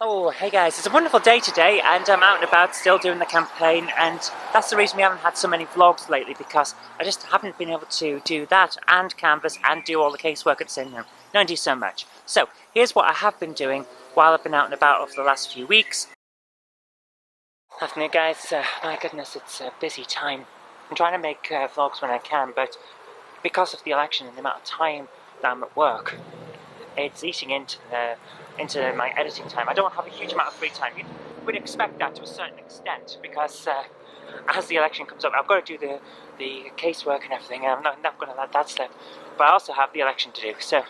Oh, hey guys, it's a wonderful day today and I'm out and about still doing the campaign, and that's the reason we haven't had so many vlogs lately, because I just haven't been able to do that and canvas and do all the casework at the same time. Don't do so much. So, here's what I have been doing while I've been out and about over the last few weeks. Afternoon guys, my goodness, it's a busy time. I'm trying to make vlogs when I can, but because of the election and the amount of time that I'm at work, it's eating into my editing time. I don't have a huge amount of free time. You would expect that to a certain extent, because as the election comes up, I've got to do the casework and everything, and I'm not going to let that slip. But I also have the election to do, so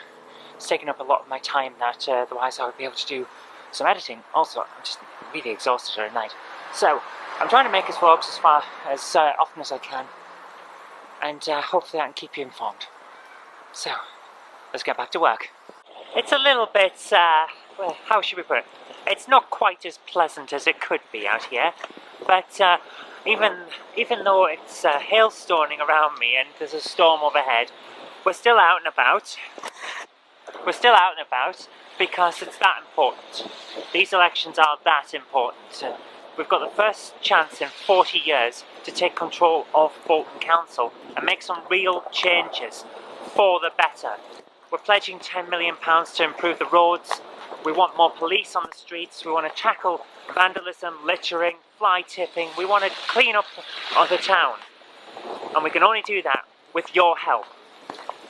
it's taking up a lot of my time that otherwise I would be able to do some editing. Also, I'm just really exhausted at night. So, I'm trying to make these vlogs as often as I can, and hopefully I can keep you informed. So, let's get back to work. It's a little bit, well, how should we put it? It's not quite as pleasant as it could be out here, but even though it's hailstorming around me and there's a storm overhead, we're still out and about. We're still out and about because it's that important. These elections are that important. We've got the first chance in 40 years to take control of Bolton Council and make some real changes for the better. We're pledging £10 million to improve the roads. We want more police on the streets. We want to tackle vandalism, littering, fly tipping. We want to clean up the town. And we can only do that with your help.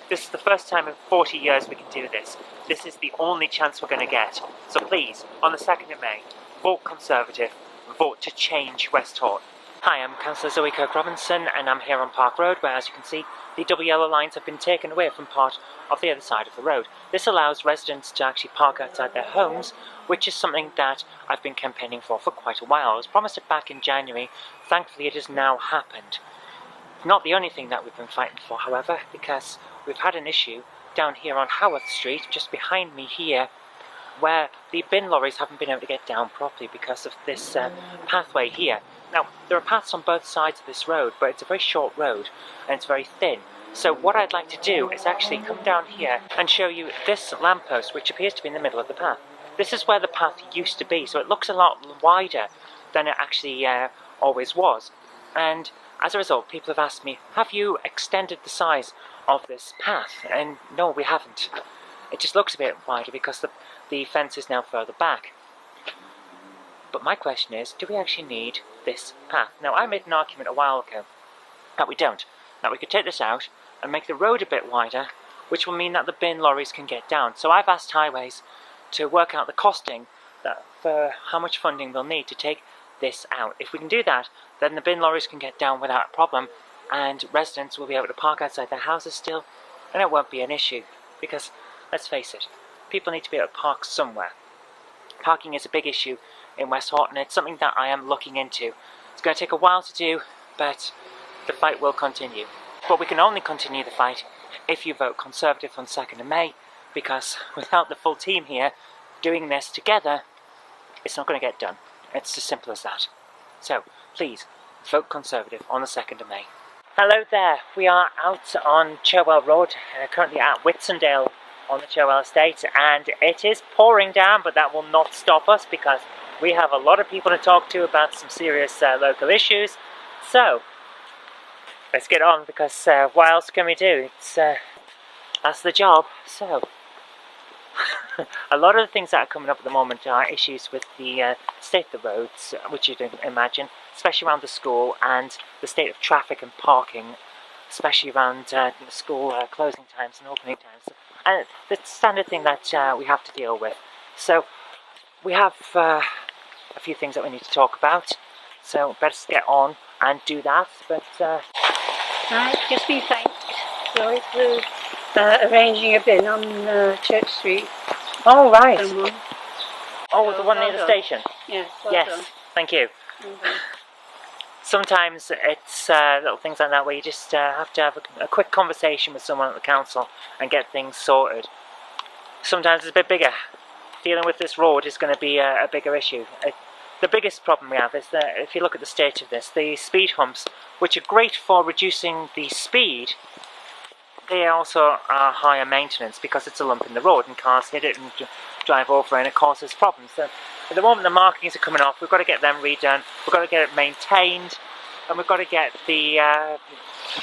This is the first time in 40 years we can do this. This is the only chance we're going to get. So please, on the 2nd of May, vote Conservative. Vote to change West Horton. Hi, I'm Councillor Zoe Kirk-Robinson, and I'm here on Park Road, where, as you can see, the double yellow lines have been taken away from part of the other side of the road. This allows residents to actually park outside their homes, which is something that I've been campaigning for quite a while. I was promised it back in January. Thankfully, it has now happened. Not the only thing that we've been fighting for, however, because we've had an issue down here on Haworth Street, just behind me here, where the bin lorries haven't been able to get down properly because of this pathway here. Now, there are paths on both sides of this road, but it's a very short road and it's very thin. So what I'd like to do is actually come down here and show you this lamppost, which appears to be in the middle of the path. This is where the path used to be, so it looks a lot wider than it actually always was. And as a result, people have asked me, have you extended the size of this path? And no, we haven't. It just looks a bit wider because the fence is now further back. But my question is, do we actually need this path? Now, I made an argument a while ago that we don't. That we could take this out and make the road a bit wider, which will mean that the bin lorries can get down. So I've asked Highways to work out the costing for how much funding they'll need to take this out. If we can do that, then the bin lorries can get down without a problem, and residents will be able to park outside their houses still, and it won't be an issue. Because, let's face it, people need to be able to park somewhere. Parking is a big issue in West Horton. It's something that I am looking into. It's going to take a while to do, but the fight will continue. But we can only continue the fight if you vote Conservative on 2nd of May, because without the full team here doing this together, it's not going to get done. It's as simple as that. So, please, vote Conservative on the 2nd of May. Hello there, we are out on Cherwell Road, currently at Whitsunndale on the Cherwell estate, and it is pouring down, but that will not stop us because we have a lot of people to talk to about some serious local issues. So, let's get on, because what else can we do? That's the job. So, a lot of the things that are coming up at the moment are issues with the state of the roads, which you can imagine, especially around the school, and the state of traffic and parking, especially around the school closing times and opening times. And the standard thing that we have to deal with. So, we have a few things that we need to talk about, so let's get on and do that. But just been thanked, Zoe, for arranging a bin on Church Street. oh right, Someone. oh, the So, one well near the done. station. Yes, well Yes, done. thank you. Well done. Sometimes it's little things like that where you just have to have a quick conversation with someone at the council and get things sorted. Sometimes it's a bit bigger. Dealing with this road is going to be a bigger issue. The biggest problem we have is that if you look at the state of this, the speed humps, which are great for reducing the speed, they also are higher maintenance because it's a lump in the road and cars hit it and drive over and it causes problems. So At the moment the markings are coming off, we've got to get them redone, we've got to get it maintained, and we've got to get the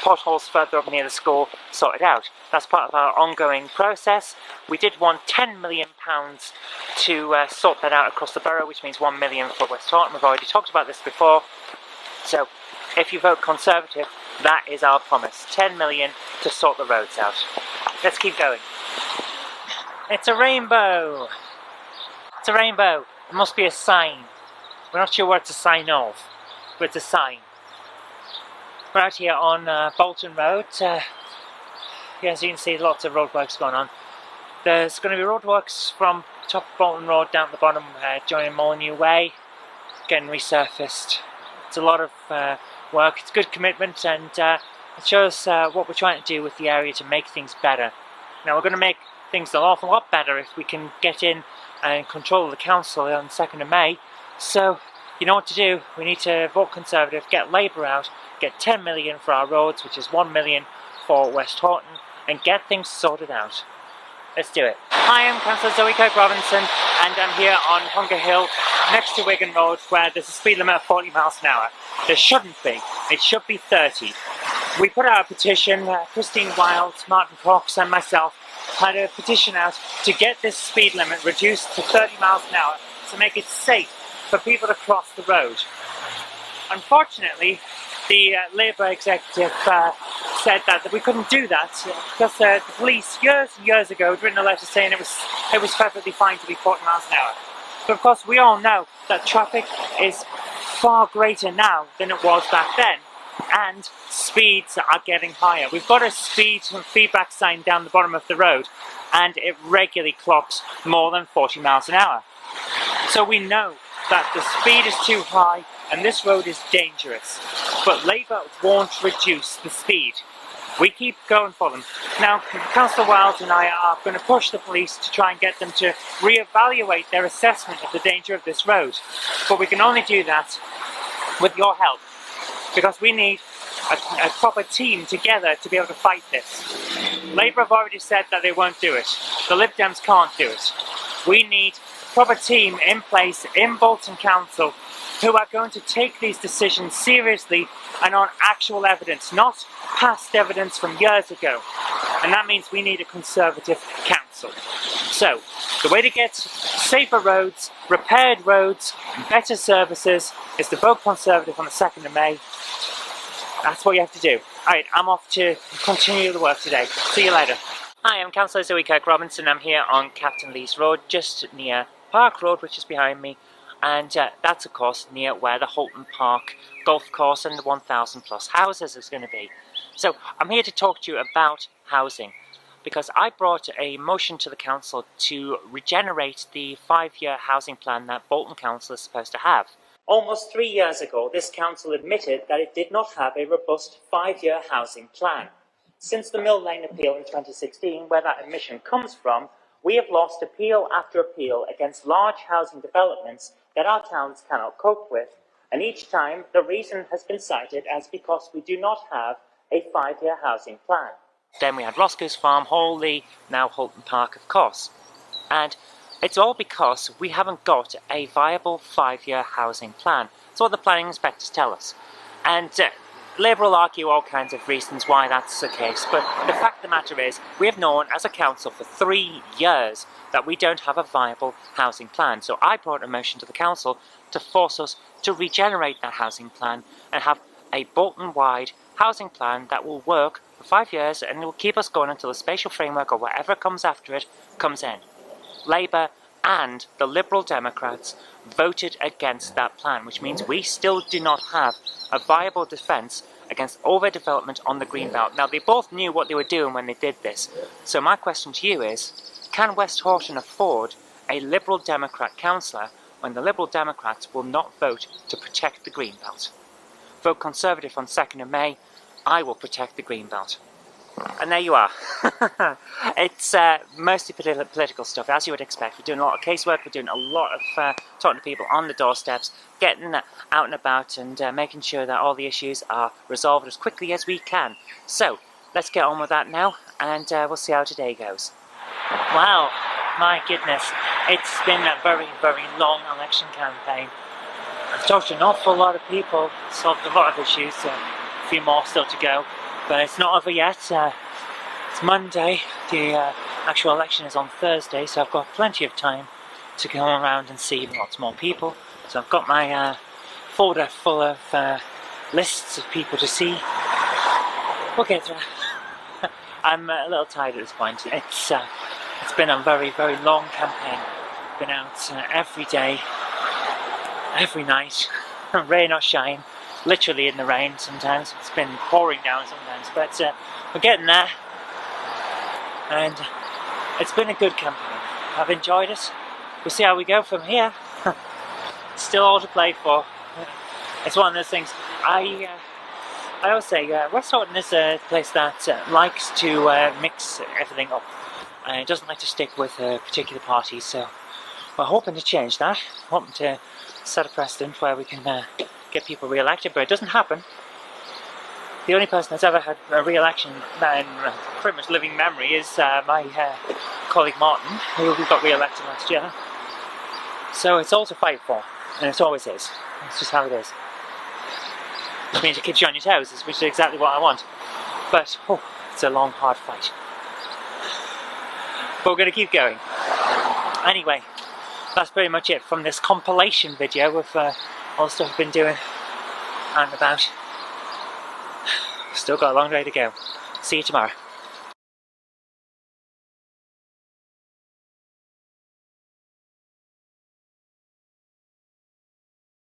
potholes further up near the school sorted out. That's part of our ongoing process. We did want £10 million to sort that out across the borough, which means 1 million for West Horton. We've already talked about this before. So if you vote Conservative, that is our promise. 10 million to sort the roads out. Let's keep going. It's a rainbow! It's a rainbow! It must be a sign. We're not sure what it's a sign of, but it's a sign. We're out here on Bolton Road. As you can see, lots of roadworks going on. There's going to be roadworks from top of Bolton Road down to the bottom, joining Molyneux Way, getting resurfaced. It's a lot of work, it's good commitment, and it shows what we're trying to do with the area to make things better. Now we're going to make things an awful lot better if we can get in and control the council on the 2nd of May. So you know what to do. We need to vote Conservative, get Labour out, get 10 million for our roads, which is 1 million for West Horton, and get things sorted out. Let's do it. Hi, I'm Councillor Zoe Kirk-Robinson, and I'm here on Hunger Hill, next to Wigan Road, where there's a speed limit of 40 miles an hour. There shouldn't be. It should be 30. We put out a petition, Christine Wild, Martin Cox and myself had a petition out to get this speed limit reduced to 30 miles an hour to make it safe for people to cross the road. Unfortunately, the Labour executive said that we couldn't do that because the police years and years ago had written a letter saying it was perfectly fine to be 40 miles an hour. But of course we all know that traffic is far greater now than it was back then, and speeds are getting higher. We've got a speed feedback sign down the bottom of the road, and it regularly clocks more than 40 miles an hour. So we know that the speed is too high and this road is dangerous, but Labour won't reduce the speed. We keep going for them. Now, Councillor Wild and I are going to push the police to try and get them to re-evaluate their assessment of the danger of this road. But we can only do that with your help, because we need a proper team together to be able to fight this. Labour have already said that they won't do it. The Lib Dems can't do it. We need a proper team in place in Bolton Council who are going to take these decisions seriously and on actual evidence, not past evidence from years ago. And that means we need a Conservative council. So, the way to get safer roads, repaired roads, better services is to vote Conservative on the 2nd of May. That's what you have to do. Alright, I'm off to continue the work today. See you later. Hi, I'm Councillor Zoe Kirk-Robinson. I'm here on Captain Lees Road, just near Park Road, which is behind me. And that's of course near where the Holton Park golf course and the 1,000 plus houses is going to be. So I'm here to talk to you about housing, because I brought a motion to the council to regenerate the 5-year housing plan that Bolton Council is supposed to have. Almost 3 years ago, this council admitted that it did not have a robust 5-year housing plan. Since the Mill Lane appeal in 2016, where that admission comes from, we have lost appeal after appeal against large housing developments that our towns cannot cope with, and each time the reason has been cited as because we do not have a 5-year housing plan. Then we had Roscoe's Farm, Hawley, now Holton Park of course. And it's all because we haven't got a viable 5-year housing plan. That's what the planning inspectors tell us. And Labour will argue all kinds of reasons why that's the case, but the fact of the matter is we have known as a council for 3 years that we don't have a viable housing plan. So I brought a motion to the council to force us to regenerate that housing plan and have a Bolton-wide housing plan that will work for 5 years and will keep us going until the spatial framework or whatever comes after it comes in. Labour and the Liberal Democrats voted against that plan, which means we still do not have a viable defence against overdevelopment on the Greenbelt. Now, they both knew what they were doing when they did this. So my question to you is, can West Horton afford a Liberal Democrat councillor when the Liberal Democrats will not vote to protect the Greenbelt? Vote Conservative on 2nd of May, I will protect the Greenbelt. And there you are. It's mostly political stuff, as you would expect. We're doing a lot of casework, we're doing a lot of talking to people on the doorsteps, getting out and about and making sure that all the issues are resolved as quickly as we can. So, let's get on with that now, and we'll see how today goes. Wow, My goodness, it's been a very, very long election campaign. I've talked to an awful lot of people, solved a lot of issues, a few more still to go, but it's not over yet. It's Monday, the actual election is on Thursday, so I've got plenty of time to go around and see lots more people. So I've got my folder full of lists of people to see. We'll get there. I'm a little tired at this point. It's been a very, very long campaign. Been out every day, every night, rain or shine, literally in the rain sometimes. It's been pouring down sometimes, but we're getting there. And it's been a good campaign. I've enjoyed it. We'll see how we go from here. Still all to play for. It's one of those things. I always say West Horton is a place that likes to mix everything up. It doesn't like to stick with a particular party, so we're hoping to change that. Hoping to set a precedent where we can get people re-elected, but it doesn't happen. The only person that's ever had a re-election in pretty much living memory is my colleague Martin, who got re-elected last year. So it's all to fight for, and it always is. It's just how it is. Which means it keeps you on your toes, which is exactly what I want. But, it's a long, hard fight. But we're going to keep going. Anyway, that's pretty much it from this compilation video of all the stuff I've been doing and about. Still got a long way to go. See you tomorrow.